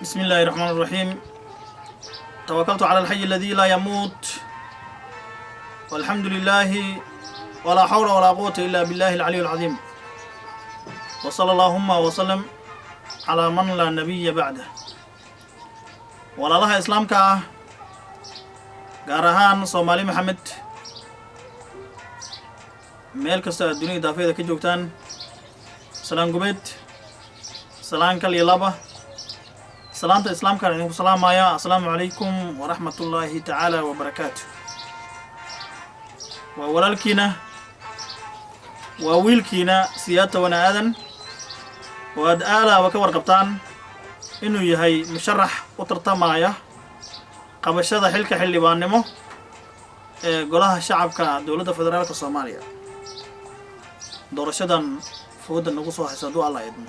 بسم الله الرحمن الرحيم. توكلت على الحي الذي لا يموت والحمد لله ولا حول ولا قوة إلا بالله العلي العظيم وصلى اللهم وسلم على من لا نبي بعده. walaalaha islaamka ah gaar ahaan Soomaali Maxamed meel kasta dunida daafeeda ka joogtaan salaan gumeed salaan kal iyo laba salaanta islaamka aan idinku salaamaya. Assalaamu calaykum wa rahmatullahi ta'ala wa barakaatuh. waa walaalkiina waa wiilkiina siyaata wana aadan waad aalaaba ka warqabtaan inuu yahay musharax u tartamaya qabashada xilka xildhibaannimo ee golaha shacabka dowladda federaalka Soomaaliya. doorashadan fooda nagu soo haysa duu Allah idmo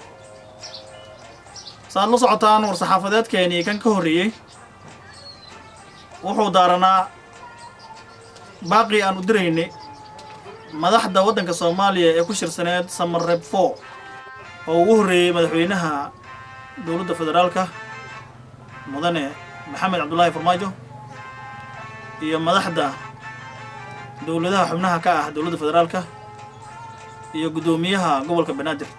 saad la socotaan war saxaafadeedkeeni kan ka horreeyay wuxuu daaranaa baaqi aan u diraynay madaxda waddanka Soomaaliya ee ku shirsaneed Samareeb 4 oo ugu horreeyay madaxweynaha dowladda federaalka mudane Maxamed Cabdullaahi Farmaajo iyo madaxda dowladaha xubnaha ka ah dowladda federaalka iyo gudoomiyaha gobolka Banaadir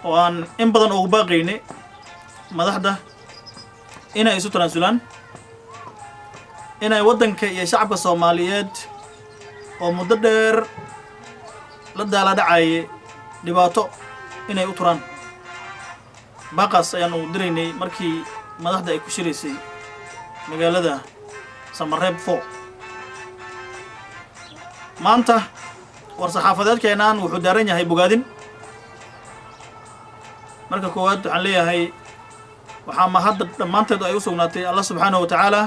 oo aan in badan ugu baaqaynay madaxda inay isu tanaasulaan inay waddanka iyo shacabka Soomaaliyeed oo muddo dheer la daala dhacay dhibaato inay u turaan. baaqas ayaan u diraynay markii madaxda ay ku shiraysay magaalada Samareeb 4. maanta war saxaafadeedkeenan wuxuu daaran yahay bogaadin. marka koowaad waxaan leeyahay waxaa mahadda dhammaanteed ay u sugnaatay Allah subxaanahu wa ta'ala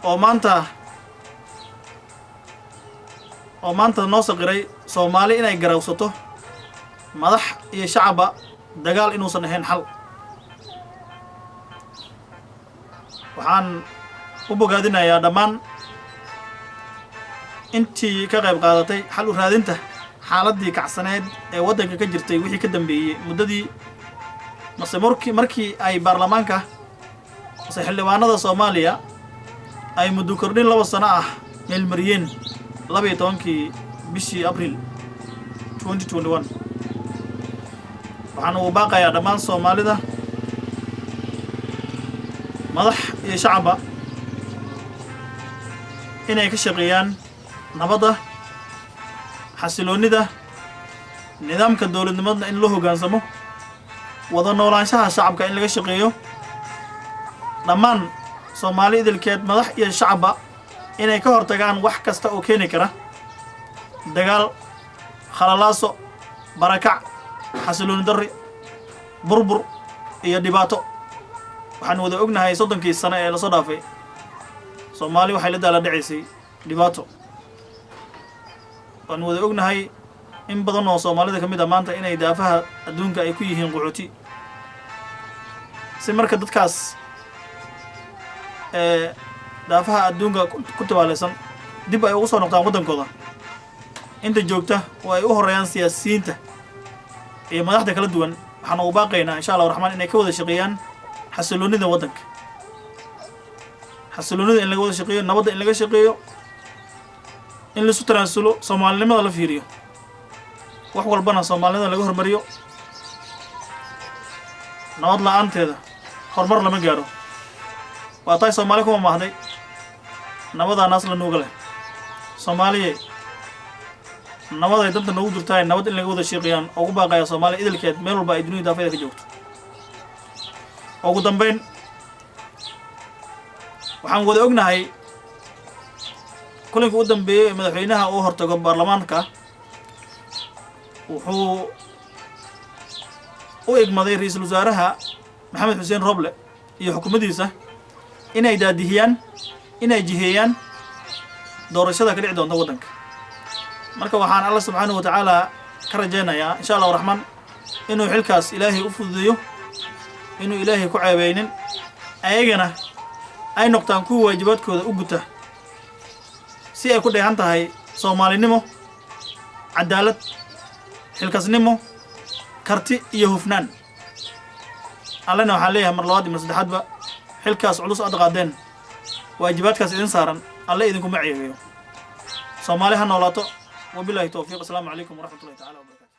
oo maanta noo saqiray Soomaali inay garawsato madax iyo shacaba dagaal inuusan ahayn xal. waxaan u bogaadinayaa dhammaan intii ka qayb qaadatay xal u raadinta xaaladii kacsaneed ee waddanka ka jirtay wixii ka dambeeyay muddadii markii ay baarlamaanka xildhibaanada Soomaaliya ay muddo kordhin 2 sano ah meel mariyeen 12 bishii Abriil 2021. waxaan ugu baaqayaa dhammaan Soomaalida madax iyo shacaba inay ka shaqeeyaan nabadda xasiloonida nidaamka dowladnimada in loo hoggaansamo wada noolaanshaha shacabka in laga shaqeeyo dhammaan Soomaali idilkeed madax iyo shacaba inay ka hortagaan wax kasta oo keeni kara dagaal khalalaaso barakac xasilooni darri burbur iyo dhibaato. waxaan wada ognahay 30 sano ee la soo dhaafay Soomaali waxay la daala dhacaysay dhibaato. waan wada ognahay in badan oo Soomaalida kamid ah maanta inay daafaha adduunka ay ku yihiin quxuti si marka dadkaas daafaha adduunka ku tabaalaysan dib ay ugu soo noqdaan waddankooda inta joogta oo ay u horeeyaan siyaasiyiinta iyo madaxda kala duwan. waxaan ugu baaqaynaa insha Allah raxmaan inay ka wada shaqeeyaan xasiloonida waddanka xasiloonida in laga wada shaqeeyo nabadda in laga shaqeeyo in la isu tanaasulo Soomaalinimada la fiiriyo wax walbana Soomaalida laga hormariyo. nabad la'aanteeda horumar lama gaaro. waa tahay Soomaali kuma mahday nabada naas la nuuga leh. Soomaaliye nabad ay danta noogu jirtaa nabad in laga wada shaqeeyaan ugu baaqaya Soomaali idilkeed meel walba ay dunida daafeeda ka joogto. ugu dambeyn waxaan wada ognahay kulanka u dambeeyay madaxweynaha oo hortago baarlamaanka wuxuu u egmaday ra'iisul wasaaraha Maxamed Xuseen Roble iyo xukuumaddiisa inay daadihiyaan inay jiheeyaan doorashada ka dhici doonta waddanka. marka waxaan Allah subxaanahu wa ta'ala ka rajaynayaa insha Allah raxmaan inuu xilkaas Ilaahay u fududeeyo inuu Ilaahay ku ceebeynin ayagana ay noqdaan kuwa waajibaadkooda u guta si ay ku dheehan tahay Soomaalinimo cadaalad xilkasnimo karti iyo hufnaan allana waxaa leeyahay mar labaad iyo mar saddexaadba xilkaas culus aad qaadeen waajibaadkaas idin saaran alle idinkuma ceebeeyo soomaali ha noolaato wabilaahi tawfiiq asalaamu calaykum waraxmatullahi tacaala wabarakaatu